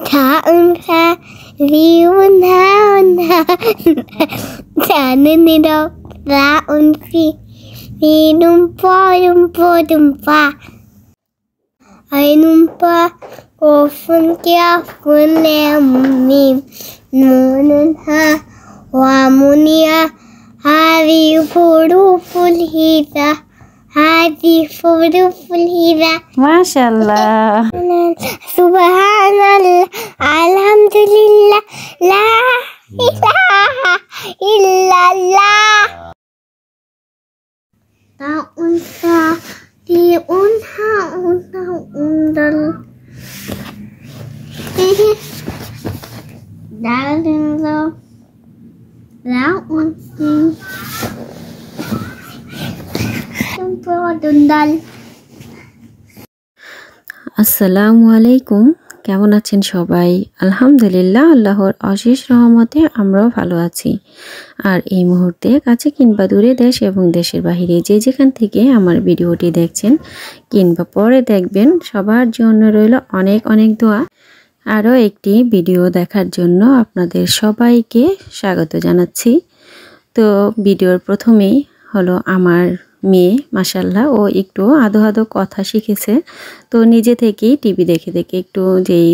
Unsa liuna Januniro Raunsi Dumpa Ainumpa Ofun Kiafun Lemim Nunha Wamunia Hari Puru Pulhita Hari Puru Pulhita মাশাআল্লাহ Subhanallah Alhamdulillah La ilaha illallah Ta'unsa Diunha undal Dalinlo La'unsi Dundal আসসালামু আলাইকুম। কেমন আছেন সবাই? আলহামদুলিল্লাহ, আল্লাহর অশেষ রহমতে আমরাও ভালো আছি। আর এই মুহূর্তে কাছে কিংবা দূরে দেশ এবং দেশের বাইরে যে যেখান থেকে আমার ভিডিওটি দেখছেন কিংবা পরে দেখবেন, সবার জন্য রইল অনেক অনেক দোয়া। আরও একটি ভিডিও দেখার জন্য আপনাদের সবাইকে স্বাগত জানাচ্ছি। তো ভিডিওর প্রথমেই হলো আমার মেয়ে, মাশাআল্লাহ ও একটু আধো আধো কথা শিখেছে। তো নিজে থেকেই টিভি দেখে দেখে একটু যেই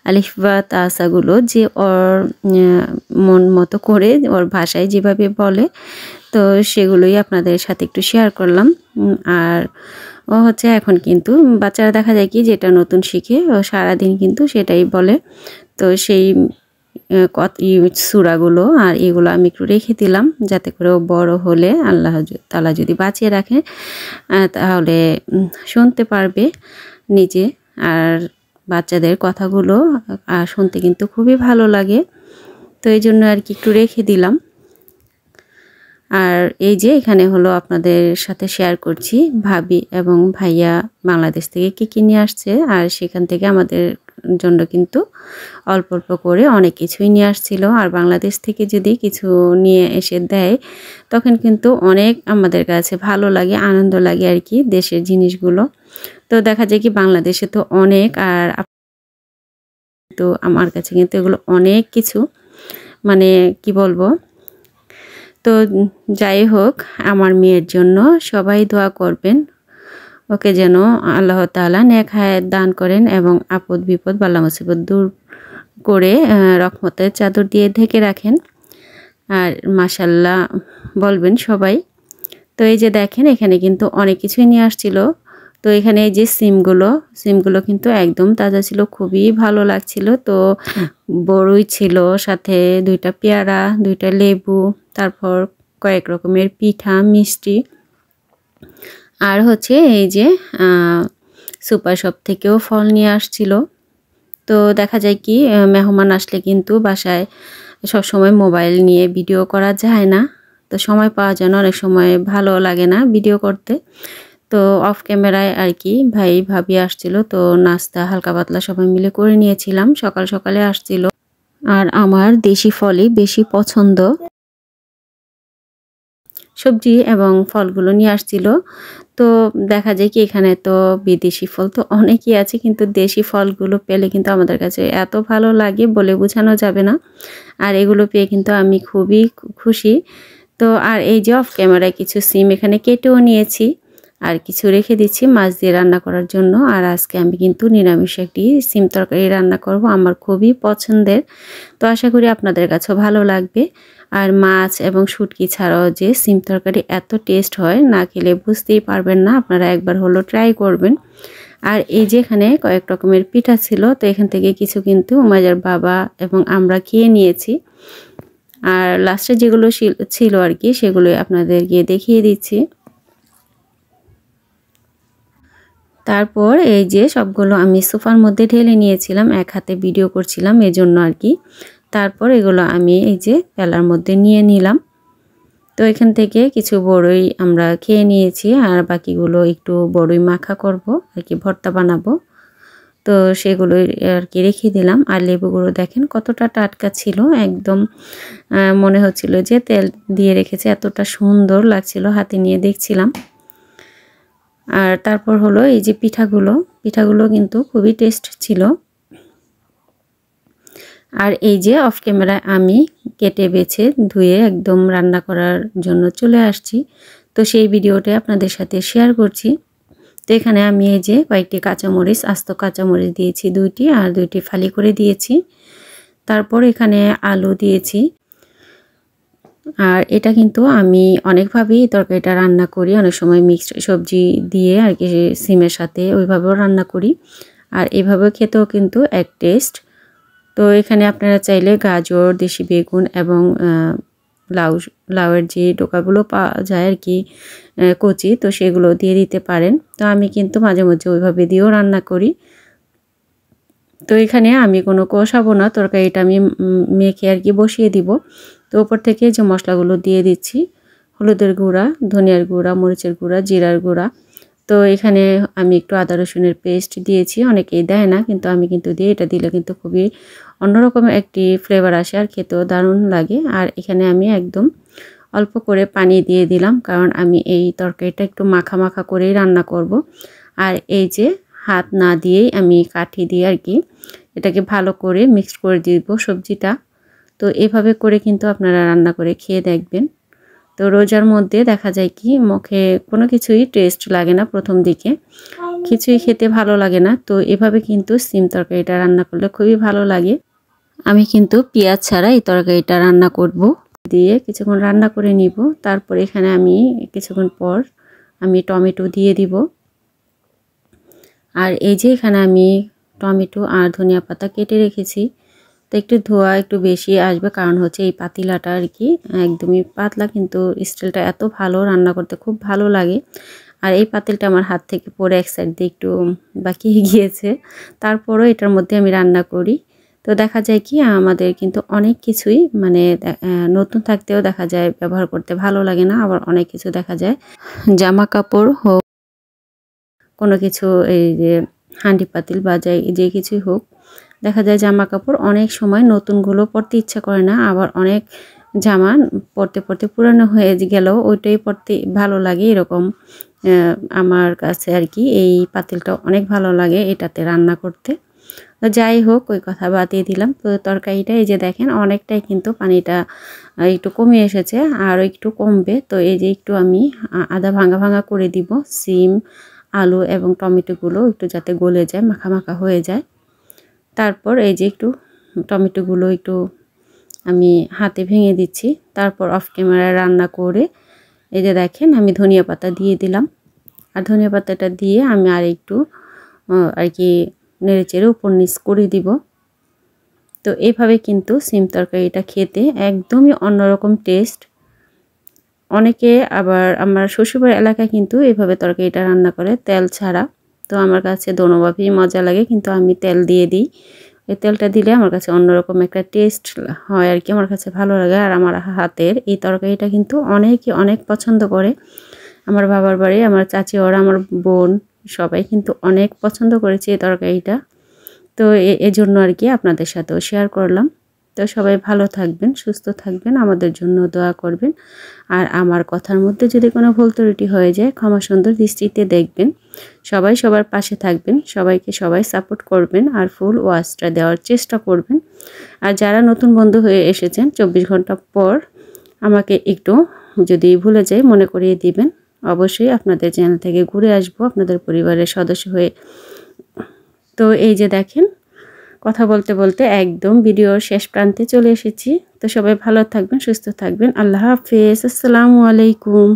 আলিফ বা তাসাগুলো যে ওর মন মতো করে ওর ভাষায় যেভাবে বলে, তো সেগুলোই আপনাদের সাথে একটু শেয়ার করলাম। আর ও হচ্ছে এখন কিন্তু বাচ্চারা দেখা যায় কি যেটা নতুন শিখে ও সারাদিন কিন্তু সেটাই বলে। তো সেই সূরাগুলো আর এগুলো আমি একটু রেখে দিলাম, যাতে করে ও বড় হলে আল্লাহ তাআলা যদি বাঁচিয়ে রাখে তাহলে শুনতে পারবে নিজে। আর বাচ্চাদের কথাগুলো শুনতে কিন্তু খুবই ভালো লাগে, তো এই জন্য আর কি একটু রেখে দিলাম। আর এই যে এখানে হলো আপনাদের সাথে শেয়ার করছি ভাবি এবং ভাইয়া বাংলাদেশ থেকে কি নিয়ে আসছে, আর সেখান থেকে আমাদের জন্য কিন্তু অল্প অল্প করে অনেক কিছুই নিয়ে আসছিল। আর বাংলাদেশ থেকে যদি কিছু নিয়ে এসে দেয় তখন কিন্তু অনেক আমাদের কাছে ভালো লাগে, আনন্দ লাগে আর কি, দেশের জিনিসগুলো। তো দেখা যায় কি বাংলাদেশে তো অনেক, আর তো আমার কাছে কিন্তু এগুলো অনেক কিছু, মানে কি বলবো। তো যাই হোক, আমার মেয়ের জন্য সবাই দোয়া করবেন, ওকে যেন আল্লাহ তাআলা নেক হায়াত দান করেন এবং আপদ বিপদ বালা মুসিবত দূর করে রহমতের চাদর দিয়ে ঢেকে রাখেন। আর মাশাআল্লাহ বলবেন সবাই। তো এই যে দেখেন এখানে কিন্তু অনেক কিছুই নিয়ে আসছিল। তো এখানে এই যে সিমগুলো কিন্তু একদম তাজা ছিল, খুবই ভালো লাগছিল। তো বড়ই ছিল, সাথে 2টা পেয়ারা, 2টা লেবু, তারপর কয়েক রকমের পিঠা, মিষ্টি, আর হচ্ছে এই যে সুপার শপ থেকেও ফল নিয়ে আসছিল। তো দেখা যায় কি মেহমান আসলে কিন্তু বাসায় সবসময় মোবাইল নিয়ে ভিডিও করা যায় না, তো সময় পাওয়া যায় না, অনেক সময় ভালো লাগে না ভিডিও করতে। তো অফ ক্যামেরায় আর কি ভাই ভাবি আসছিল, তো নাস্তা হালকা পাতলা সবাই মিলে করে নিয়েছিলাম। সকাল সকালে আসছিল, আর আমার দেশি ফলই বেশি পছন্দ। সবজি এবং ফলগুলো নিয়ে আসছিল। তো দেখা যায় কি এখানে তো বিদেশি ফল তো অনেকই আছে, কিন্তু দেশি ফলগুলো পেলে কিন্তু আমাদের কাছে এত ভালো লাগে বলে বোঝানো যাবে না। আর এগুলো পেয়ে কিন্তু আমি খুবই খুশি। তো আর এই যে অফ ক্যামেরায় কিছু সিম এখানে কেটেও নিয়েছি, আর কিছু রেখে দিচ্ছি মাছ দিয়ে রান্না করার জন্য। আর আজকে আমি কিন্তু নিরামিষ একটি সিম তরকারি রান্না করব, আমার খুবই পছন্দের। তো আশা করি আপনাদের কাছেও ভালো লাগবে। আর মাছ এবং শুটকি ছাড়াও যে সিম তরকারি এত টেস্ট হয়, না খেলে বুঝতেই পারবেন না, আপনারা একবার হলো ট্রাই করবেন। আর এই যে এখানে কয়েক রকমের পিঠা ছিল, তো এখান থেকে কিছু কিন্তু উমাইয়ার বাবা এবং আমরা খেয়ে নিয়েছি। আর লাস্টে যেগুলো ছিল আর কি সেগুলোই আপনাদেরকে দেখিয়ে দিচ্ছি। তারপর এই যে সবগুলো আমি সোফার মধ্যে ঢেলে নিয়েছিলাম, এক হাতে ভিডিও করছিলাম এজন্য আর কি। তারপর এগুলো আমি এই যে পেলার মধ্যে নিয়ে নিলাম। তো এখান থেকে কিছু বড়ই আমরা খেয়ে নিয়েছি, আর বাকিগুলো একটু বড়ই মাখা করব আর কি, ভর্তা বানাবো। তো সেগুলো আর কি রেখে দিলাম। আর লেবুগুলো দেখেন কতটা টাটকা ছিল, একদম মনে হচ্ছিল যে তেল দিয়ে রেখেছে, এতটা সুন্দর লাগছিল হাতে নিয়ে দেখছিলাম। আর তারপর হলো এই যে পিঠাগুলো কিন্তু খুবই টেস্ট ছিল। আর এই যে অফ ক্যামেরায় আমি কেটে বেছে ধুয়ে একদম রান্না করার জন্য চলে আসছি। তো সেই ভিডিওটা আপনাদের সাথে শেয়ার করছি। তো এখানে আমি এই যে কয়েকটি কাঁচামরিচ, আস্ত কাঁচামরিচ দিয়েছি 2টি, আর 2টি ফালি করে দিয়েছি। তারপর এখানে আলু দিয়েছি। আর এটা কিন্তু আমি অনেকভাবেই তরকারিটা রান্না করি, অনেক সময় মিক্সড সবজি দিয়ে আর কি সিমের সাথে ওইভাবেও রান্না করি, আর এভাবেও খেতেও কিন্তু এক টেস্ট। তো এখানে আপনারা চাইলে গাজর, দেশি বেগুন এবং লাউয়ের যে ডোকাগুলো পাওয়া যায় আর কি কচি, তো সেগুলো দিয়ে দিতে পারেন। তো আমি কিন্তু মাঝে মাঝে ওইভাবে দিয়েও রান্না করি। তো এখানে আমি কোনো কষাবো না, তরকারিটা আমি মেখে আর কি বসিয়ে দিব। তো উপর থেকে যে মশলাগুলো দিয়ে দিচ্ছি, হলুদের গুঁড়া, ধনিয়ার গুঁড়া, মরিচের গুঁড়া, জিরার গুঁড়া। তো এখানে আমি একটু আদা রসুনের পেস্ট দিয়েছি, অনেকেই দেয় না, কিন্তু আমি কিন্তু দিই। এটা দিলে কিন্তু খুবই অন্যরকম একটি ফ্লেভার আসে আর খেতেও দারুণ লাগে। আর এখানে আমি একদম অল্প করে পানি দিয়ে দিলাম, কারণ আমি এই তরকারিটা একটু মাখা মাখা করেই রান্না করব। আর এই যে হাত না দিয়েই আমি কাঠি দিয়ে আর কি এটাকে ভালো করে মিক্সড করে দিব সবজিটা। তো এভাবে করে কিন্তু আপনারা রান্না করে খেয়ে দেখবেন। তো রোজার মধ্যে দেখা যায় কি মুখে কোনো কিছুই টেস্ট লাগে না, প্রথম দিকে কিছুই খেতে ভালো লাগে না। তো এভাবে কিন্তু সিম তরকারিটা রান্না করলে খুবই ভালো লাগে। আমি কিন্তু পেঁয়াজ ছাড়া এই তরকারিটা রান্না করব। দিয়ে কিছুক্ষণ রান্না করে নিব। তারপর এখানে আমি কিছুক্ষণ পর আমি টমেটো দিয়ে দিব। আর এই যে এখানে আমি টমেটো আর ধনিয়া পাতা কেটে রেখেছি। তো একটু ধোয়া একটু বেশি আসবে, কারণ হচ্ছে এই পাতিলাটা আর কি একদমই পাতলা, কিন্তু স্টিলটা এত ভালো, রান্না করতে খুব ভালো লাগে। আর এই পাতিলটা আমার হাত থেকে পড়ে এক সাইড দিয়ে একটু বাকি গিয়েছে, তারপরও এটার মধ্যে আমি রান্না করি। তো দেখা যায় কি আমাদের কিন্তু অনেক কিছুই মানে নতুন থাকতেও দেখা যায় ব্যবহার করতে ভালো লাগে না, আবার অনেক কিছু দেখা যায় জামা কাপড় হোক, কোনো কিছু এই যে হাঁডি পাতিল বা যে কিছুই হোক, দেখা যায় জামা কাপড় অনেক সময় নতুনগুলো পরতে ইচ্ছা করে না, আবার অনেক জামা পরতে পরতে পুরানো হয়ে গেলেও ওইটাই পরতে ভালো লাগে। এরকম আমার কাছে আর কি এই পাতিলটা অনেক ভালো লাগে এটাতে রান্না করতে। তো যাই হোক ওই কথা বাতিয়ে দিলাম। তো তরকারিটা এই যে দেখেন অনেকটাই কিন্তু পানিটা একটু কমে এসেছে, আরও একটু কমবে। তো এই যে একটু আমি আদা ভাঙা ভাঙা করে দিব, সিম, আলু এবং টমেটোগুলো একটু যাতে গলে যায়, মাখা মাখা হয়ে যায়। তারপর এই যে একটু টমেটোগুলো একটু আমি হাতে ভেঙে দিচ্ছি। তারপর অফ ক্যামেরায় রান্না করে এই যে দেখেন আমি ধনিয়া পাতা দিয়ে দিলাম। আর ধনিয়া পাতাটা দিয়ে আমি আর একটু আর কি নেড়েচেড়ে উপর নিচ করে দিব। তো এইভাবে কিন্তু সিম তরকারিটা খেতে একদমই অন্যরকম টেস্ট। অনেকে আবার আমার শ্বশুরবাড়ির এলাকায় কিন্তু এইভাবে তরকারিটা রান্না করে তেল ছাড়া। তো আমার কাছে দোনোভাবেই মজা লাগে, কিন্তু আমি তেল দিয়ে দিই। এই তেলটা দিলে আমার কাছে অন্যরকম একটা টেস্ট হয় আর কি, আমার কাছে ভালো লাগে। আর আমার হাতের এই তরকারিটা কিন্তু অনেকে অনেক পছন্দ করে। আমার বাবার বাড়ি, আমার চাচি ওরা, আমার বোন সবাই কিন্তু অনেক পছন্দ করেছে এই তরকারিটা। তো এজন্য আর কি আপনাদের সাথেও শেয়ার করলাম। তো সবাই ভালো থাকবেন, সুস্থ থাকবেন, আমাদের জন্য দোয়া করবেন। আর আমার কথার মধ্যে যদি কোনো ভুল ত্রুটি হয়ে যায় ক্ষমা সুন্দর দৃষ্টিতে দেখবেন। সবাই সবার পাশে থাকবেন, সবাইকে সবাই সাপোর্ট করবেন, আর ফুল ওয়াচটা দেওয়ার চেষ্টা করবেন। আর যারা নতুন বন্ধু হয়ে এসেছেন 24 ঘন্টা পর আমাকে একটু যদি ভুলে যাই মনে করিয়ে দিবেন। অবশ্যই আপনাদের চ্যানেল থেকে ঘুরে আসবো আপনাদের পরিবারের সদস্য হয়ে। তো এই যে দেখেন কথা বলতে বলতে একদম ভিডিওর শেষ প্রান্তে চলে এসেছি। তো সবাই ভালো থাকবেন, সুস্থ থাকবেন। আল্লাহ হাফেজ, আসসালামু আলাইকুম।